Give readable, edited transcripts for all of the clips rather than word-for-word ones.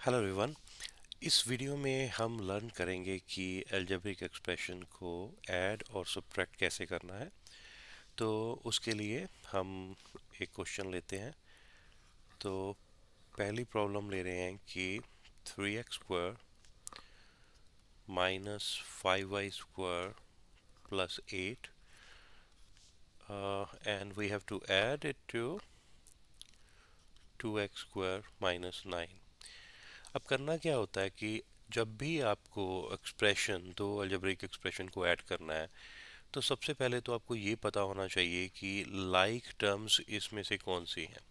Hello everyone. इस video में हम लर्न करेंगे कि अलजेब्रिक एक्सप्रेशन को ऐड और सब्ट्रैक्ट कैसे करना है। तो उसके लिए हम एक क्वेश्चन लेते हैं। तो पहली प्रॉब्लम ले रहे हैं कि 3x square minus 5y square plus 8 and we have to add it to 2x square minus 9। अब करना क्या होता है कि जब भी आपको एक्सप्रेशन दो अलजेब्रिक एक्सप्रेशन को ऐड करना है, तो सबसे पहले तो आपको ये पता होना चाहिए कि लाइक टर्म्स इसमें से कौन सी हैं।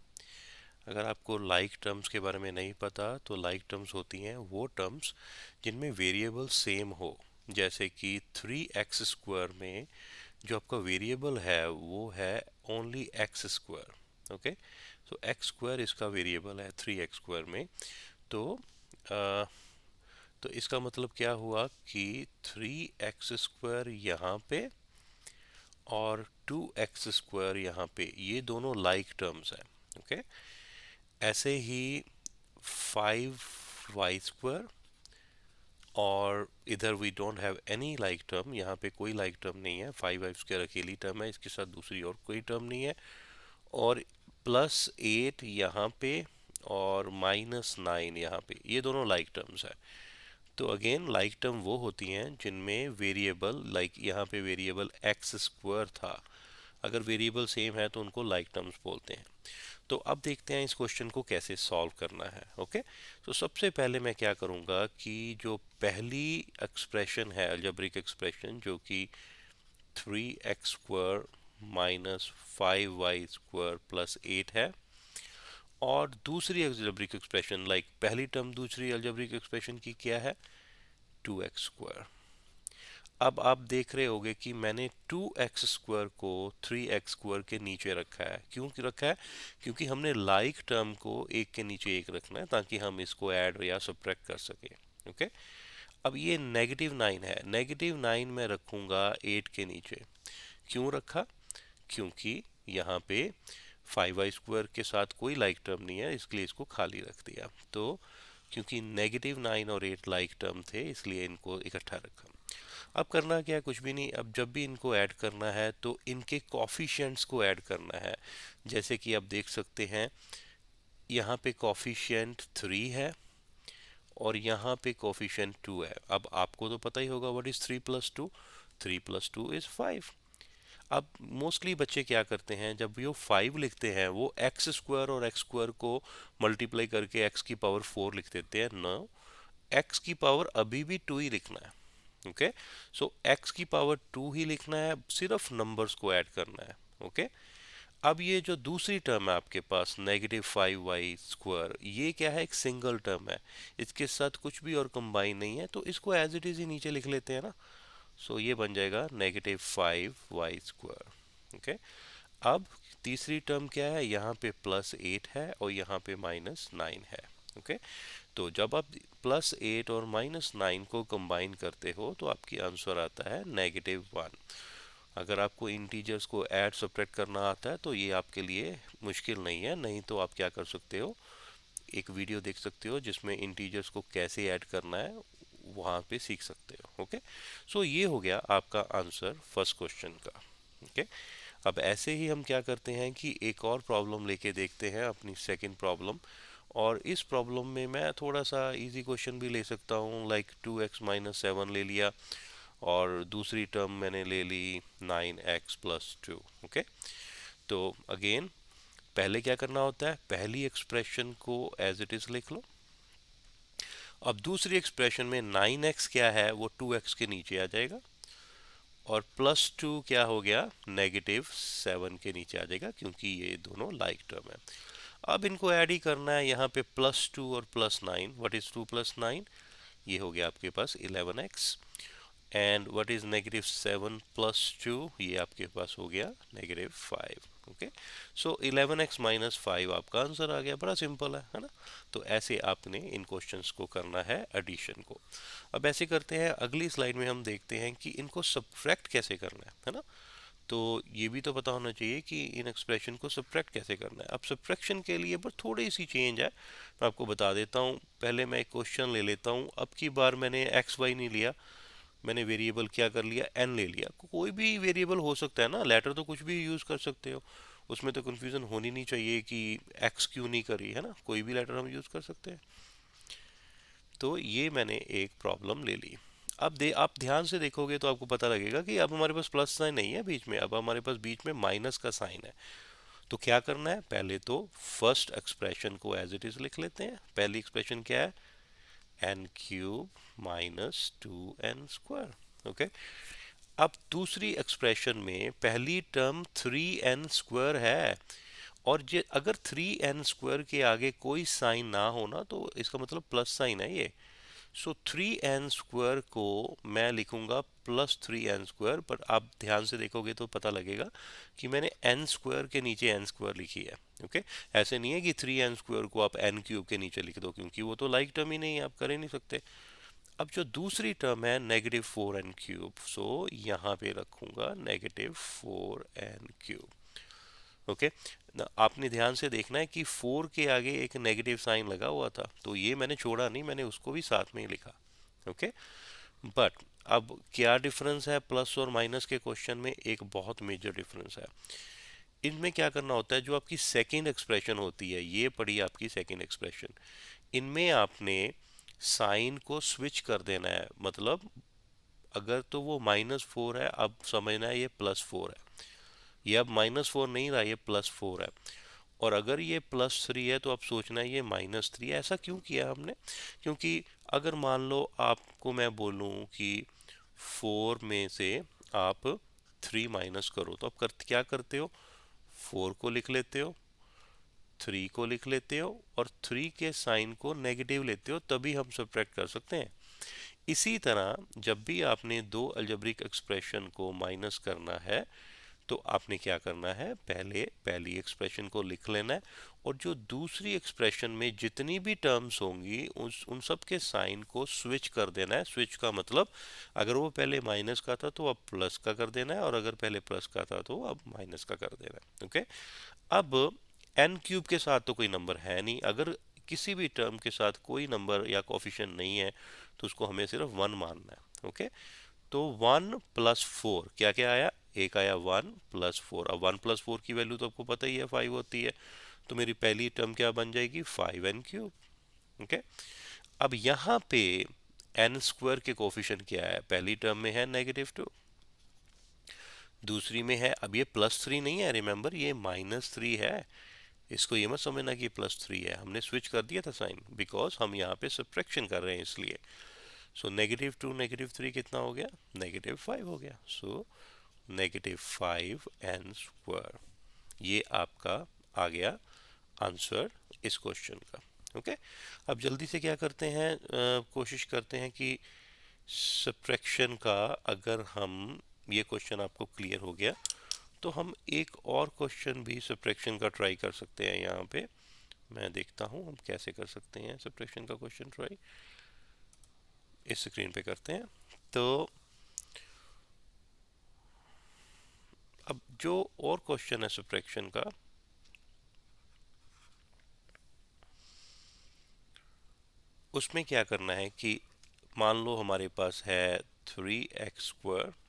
अगर आपको लाइक टर्म्स के बारे में नहीं पता तो लाइक टर्म्स होती हैं वो टर्म्स जिनमें वेरिएबल सेम हो। जैसे कि 3x स्क्वायर में जो आपका वेरिएबल है वो है ओनली एक्स स्क्वायर। ओके, तो एक्स स्क्वायर इसका वेरिएबल है 3x स्क्वायर में। तो अ, तो इसका मतलब क्या हुआ कि 3x स्क्वायर यहाँ पे और 2x स्क्वायर यहाँ पे, ये दोनों लाइक टर्म्स हैं। ओके, ऐसे ही 5y स्क्वायर और इधर we don't have any like term, यहाँ पे कोई लाइक टर्म नहीं है। 5y स्क्वायर अकेली टर्म है, इसके साथ दूसरी और कोई टर्म नहीं है। और प्लस 8 यहाँ पे और माइनस 9 यहाँ पे, ये दोनों लाइक टर्म्स है। तो अगेन लाइक टर्म वो होती हैं जिनमें वेरिएबल, लाइक यहाँ पे वेरिएबल एक्स स्क्वायर था, अगर वेरिएबल सेम है तो उनको लाइक टर्म्स बोलते हैं। तो अब देखते हैं इस क्वेश्चन को कैसे सॉल्व करना है। ओके, तो सबसे पहले मैं क्या करूँगा कि जो पहली एक्सप्रेशन है अलजेब्रिक एक्सप्रेशन, जो कि 3x square minus 5y square plus 8 है, और दूसरी अलजेब्रिक एक्सप्रेशन, लाइक पहली टर्म दूसरी अलजेब्रिक एक्सप्रेशन की क्या है, 2x स्क्वायर। अब आप देख रहे होगे कि मैंने 2x स्क्वायर को 3x स्क्वायर के नीचे रखा है। क्यों रखा है? क्योंकि हमने लाइक टर्म को एक के नीचे एक रखना है ताकि हम इसको ऐड या सब्ट्रैक्ट कर सकें। ओके, अब ये -9 है, -9 में रखूंगा 8 के नीचे। क्यों रखा? क्योंकि यहाँ पे 5y स्क्वायर के साथ कोई लाइक टर्म नहीं है, इसलिए इसको खाली रख दिया। तो क्योंकि -9 और 8 लाइक टर्म थे इसलिए इनको इकट्ठा रखा। अब करना क्या है, कुछ भी नहीं। अब जब भी इनको ऐड करना है तो इनके कॉफिशिएंट्स को ऐड करना है। जैसे कि आप देख सकते हैं यहाँ पे कॉफिशिएंट 3 है और यहाँ पे कॉफिशिएंट 2 है। अब आपको तो पता ही होगा what is 3 plus 2, 3 plus 2 is 5। अब मोस्टली बच्चे क्या करते हैं, जब वो 5 लिखते हैं वो एक्स स्क्वायर और एक्स स्क्वायर को मल्टीप्लाई करके एक्स की पावर 4 लिख देते हैं। नो, एक्स की पावर अभी भी 2 ही लिखना है। ओके, सो एक्स की पावर 2 ही लिखना है, सिर्फ नंबर्स को ऐड करना है। ओके, अब ये जो दूसरी टर्म है आपके पास -5y स्क्वायर, ये क्या है, एक सिंगल टर्म है, इसके साथ कुछ भी और कंबाइन नहीं है, तो इसको एज इट इज ही नीचे लिख लेते हैं ना। सो ये बन जाएगा -5y स्क्वायर। ओके, अब तीसरी टर्म क्या है, यहाँ पे +8 है और यहाँ पे -9 है। ओके, तो जब आप +8 और -9 को कंबाइन करते हो तो आपकी आंसर आता है -1। अगर आपको इंटीजर्स को ऐड सब्ट्रैक्ट करना आता है तो ये आपके लिए मुश्किल नहीं है। नहीं तो आप क्या कर सकते हो, एक वीडियो देख सकते हो जिसमें इंटीजर्स को कैसे ऐड करना है, वहाँ पे सीख सकते हो। ओके, सो ये हो गया आपका आंसर फर्स्ट क्वेश्चन का। ओके, अब ऐसे ही हम क्या करते हैं कि एक और प्रॉब्लम लेके देखते हैं, अपनी सेकंड प्रॉब्लम। और इस प्रॉब्लम में मैं थोड़ा सा इजी क्वेश्चन भी ले सकता हूँ, लाइक 2x माइनस 7 ले लिया और दूसरी टर्म मैंने ले ली 9x प्लस 2। ओके, तो अगेन पहले क्या करना होता है, पहली एक्सप्रेशन को एज इट इज लिख लो। अब दूसरी एक्सप्रेशन में 9x क्या है, वो 2x के नीचे आ जाएगा, और +2 क्या हो गया, -7 के नीचे आ जाएगा, क्योंकि ये दोनों लाइक टर्म है। अब इनको ऐड ही करना है, यहाँ पे +2 और +9, व्हाट इज 2 + 9, ये हो गया आपके पास 11x। एंड व्हाट इज -7 + 2, ये आपके पास हो गया -5। ओके, सो 11x - 5 आपका आंसर आ गया। बड़ा सिंपल है ना। तो ऐसे आपने इन क्वेश्चंस को करना है एडिशन को। अब ऐसे करते हैं, अगली स्लाइड में हम देखते हैं कि इनको सब्ट्रैक्ट कैसे करना है ना। तो ये भी तो पता होना चाहिए कि इन एक्सप्रेशन को सब्ट्रैक्ट कैसे करना है। अब सब्ट्रैक्शन के लिए बस थोड़ी सी चेंज है, मैं आपको बता देता हूँ। पहले मैं एक क्वेश्चन ले लेता हूँ। अब की बार मैंने एक्स वाई नहीं लिया, मैंने वेरिएबल क्या कर लिया, एन ले लिया। कोई भी वेरिएबल हो सकता है ना, लेटर तो कुछ भी यूज़ कर सकते हो, उसमें तो कन्फ्यूज़न होनी नहीं चाहिए कि एक्स क्यों नहीं करी, है ना, कोई भी लेटर हम यूज़ कर सकते हैं। तो ये मैंने एक प्रॉब्लम ले ली। अब आप ध्यान से देखोगे तो आपको पता लगेगा कि अब हमारे पास प्लस साइन नहीं है बीच में, अब हमारे पास बीच में माइनस का साइन है। तो क्या करना है, पहले तो फर्स्ट एक्सप्रेशन को एज इट इज लिख लेते हैं। पहली एक्सप्रेशन क्या है, n cube minus two n square. Okay. अब दूसरी एक्सप्रेशन में पहली टर्म थ्री एन स्क्वायर है, और ये अगर थ्री एन स्क्वायर के आगे कोई साइन ना होना तो इसका मतलब प्लस साइन है ये। सो थ्री एन स्क्वायर को मैं लिखूंगा प्लस थ्री एन स्क्वायर, पर आप ध्यान से देखोगे तो पता लगेगा कि मैंने एन स्क्वायर के नीचे एन स्क्वायर लिखी है। ओके। ऐसे नहीं है कि थ्री एन स्क्वायर को आप एन क्यूब के नीचे लिख दो, क्योंकि वो तो लाइक टर्म ही नहीं है, आप कर ही नहीं सकते। अब जो दूसरी टर्म है negative four n cube, so यहाँ पे रखूंगा negative four n cube. Okay. आपने ध्यान से देखना है कि फोर के आगे एक नेगेटिव साइन लगा हुआ था, तो ये मैंने छोड़ा नहीं, मैंने उसको भी साथ में ही लिखा। ओके। बट अब क्या डिफरेंस है प्लस और माइनस के क्वेश्चन में, एक बहुत मेजर डिफरेंस है। इनमें क्या करना होता है, जो आपकी सेकेंड एक्सप्रेशन होती है, ये पड़ी आपकी सेकेंड एक्सप्रेशन, इनमें आपने साइन को स्विच कर देना है। मतलब अगर तो वो माइनस फोर है, अब समझना है ये प्लस फोर है। ये अब माइनस फोर नहीं रहा, ये प्लस फोर है। और अगर ये प्लस थ्री है तो आप सोचना है ये माइनस थ्री है। ऐसा क्यों किया हमने, क्योंकि अगर मान लो आपको मैं बोलूं कि फोर में से आप थ्री माइनस करो, तो आप क्या करते हो, फोर को लिख लेते हो, थ्री को लिख लेते हो, और थ्री के साइन को नेगेटिव लेते हो, तभी हम सब्ट्रैक्ट कर सकते हैं। इसी तरह जब भी आपने दो अलजेब्रिक एक्सप्रेशन को माइनस करना है, तो आपने क्या करना है, पहले पहली एक्सप्रेशन को लिख लेना है, और जो दूसरी एक्सप्रेशन में जितनी भी टर्म्स होंगी उन सब के साइन को स्विच कर देना है। स्विच का मतलब अगर वो पहले माइनस का था तो अब प्लस का कर देना है, और अगर पहले प्लस का था तो अब माइनस का कर देना है। ओके। अब एन क्यूब के साथ तो कोई नंबर है नहीं, अगर किसी भी टर्म के साथ कोई नंबर या कोफिशिएंट नहीं है तो उसको हमें सिर्फ वन मानना है। ओके। तो वन प्लस फोर क्या क्या आया, एक आया वन प्लस फोर। अब वन प्लस फोर की वैल्यू तो आपको पता ही है फाइव होती है, तो मेरी पहली टर्म क्या बन जाएगी, फाइव एन क्यूब। ओके। अब यहाँ पे एन स्क्वायर के कोफिशिएंट क्या है, पहली टर्म में है नेगेटिव टू, दूसरी में है, अब ये प्लस थ्री नहीं है, रिमेंबर ये माइनस थ्री है। इसको ये मत समझना कि प्लस थ्री है, हमने स्विच कर दिया था साइन, बिकॉज हम यहाँ पे सब्ट्रैक्शन कर रहे हैं इसलिए। So negative two negative three कितना हो गया, नेगेटिव फाइव हो गया। So negative five n square, ये आपका आ गया आंसर इस क्वेश्चन का। ओके। अब जल्दी से क्या करते हैं, कोशिश करते हैं कि सब्ट्रैक्शन का, अगर हम, ये क्वेश्चन आपको क्लियर हो गया तो हम एक और क्वेश्चन भी सब्ट्रैक्शन का ट्राई कर सकते हैं। यहाँ पे मैं देखता हूँ हम कैसे कर सकते हैं सब्ट्रैक्शन का क्वेश्चन ट्राई, इस स्क्रीन पे करते हैं। तो अब जो और क्वेश्चन है सब्ट्रैक्शन का, उसमें क्या करना है कि मान लो हमारे पास है three x square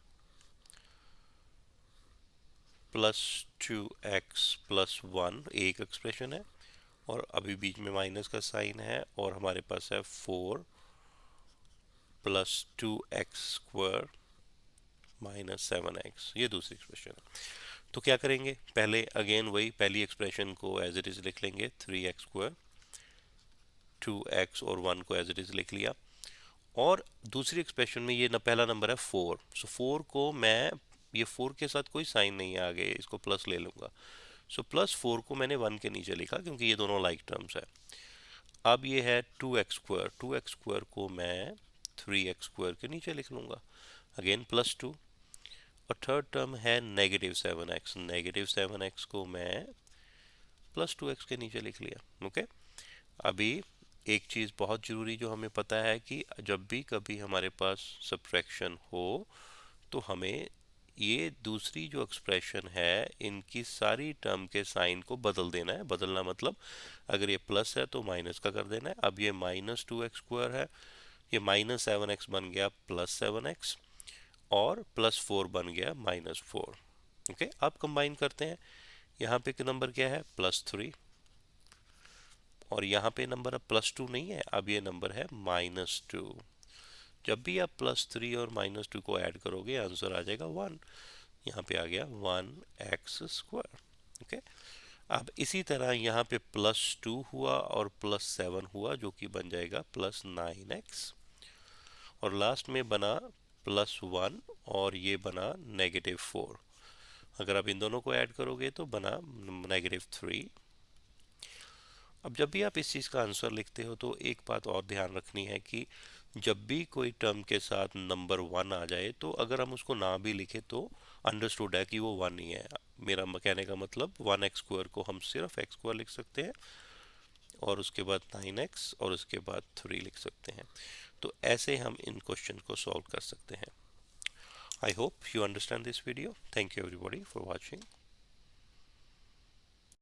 plus two x plus one, एक एक्सप्रेशन है, और अभी बीच में माइनस का साइन है, और हमारे पास है four plus two x square minus seven x, ये दूसरी एक्सप्रेशन है। तो क्या करेंगे, पहले अगेन वही पहली एक्सप्रेशन को एज इट इज लिख लेंगे, three x square, two x और वन को एज इट इज लिख लिया, और दूसरी एक्सप्रेशन में ये पहला नंबर है फोर, सो फोर को मैं, ये फोर के साथ कोई साइन नहीं है आगे, इसको प्लस ले लूंगा। सो प्लस फोर को मैंने वन के नीचे लिखा क्योंकि ये दोनों लाइक टर्म्स है। अब ये है two x square, two x square को मैं थ्री एक्स स्क्वायर के नीचे लिख लूंगा, अगेन प्लस टू। और थर्ड टर्म है negative seven x, negative seven x को मैं प्लस टू एक्स के नीचे लिख लिया। ओके। अभी एक चीज़ बहुत ज़रूरी जो हमें पता है कि जब भी कभी हमारे पास सब्ट्रैक्शन हो तो हमें ये दूसरी जो एक्सप्रेशन है इनकी सारी टर्म के साइन को बदल देना है। बदलना मतलब अगर ये प्लस है तो माइनस का कर देना है। अब ये -2x² है, ये -7x बन गया +7x, और +4 बन गया -4। ओके, अब कंबाइन करते हैं। यहाँ पे नंबर क्या है +3, और यहाँ पे नंबर अब +2 नहीं है, अब ये नंबर है -2। जब भी आप +3 और -2 को ऐड करोगे आंसर आ जाएगा 1। यहाँ पे आ गया 1x²। ओके, अब इसी तरह यहाँ पे +2 हुआ और +7 हुआ, जो कि बन जाएगा +9x, और लास्ट में बना +1 और ये बना -4। अगर आप इन दोनों को ऐड करोगे तो बना -3। अब जब भी आप इस चीज़ का आंसर लिखते हो तो एक बात और ध्यान रखनी है कि जब भी कोई टर्म के साथ नंबर 1 आ जाए तो अगर हम उसको ना भी लिखे तो अंडरस्टूड है कि वो 1 ही है। मेरा कहने का मतलब 1x² को हम सिर्फ x² लिख सकते हैं, और उसके बाद 9x और उसके बाद 3 लिख सकते हैं। तो ऐसे हम इन क्वेश्चन को सॉल्व कर सकते हैं। I hope you understand this video. Thank you everybody for watching.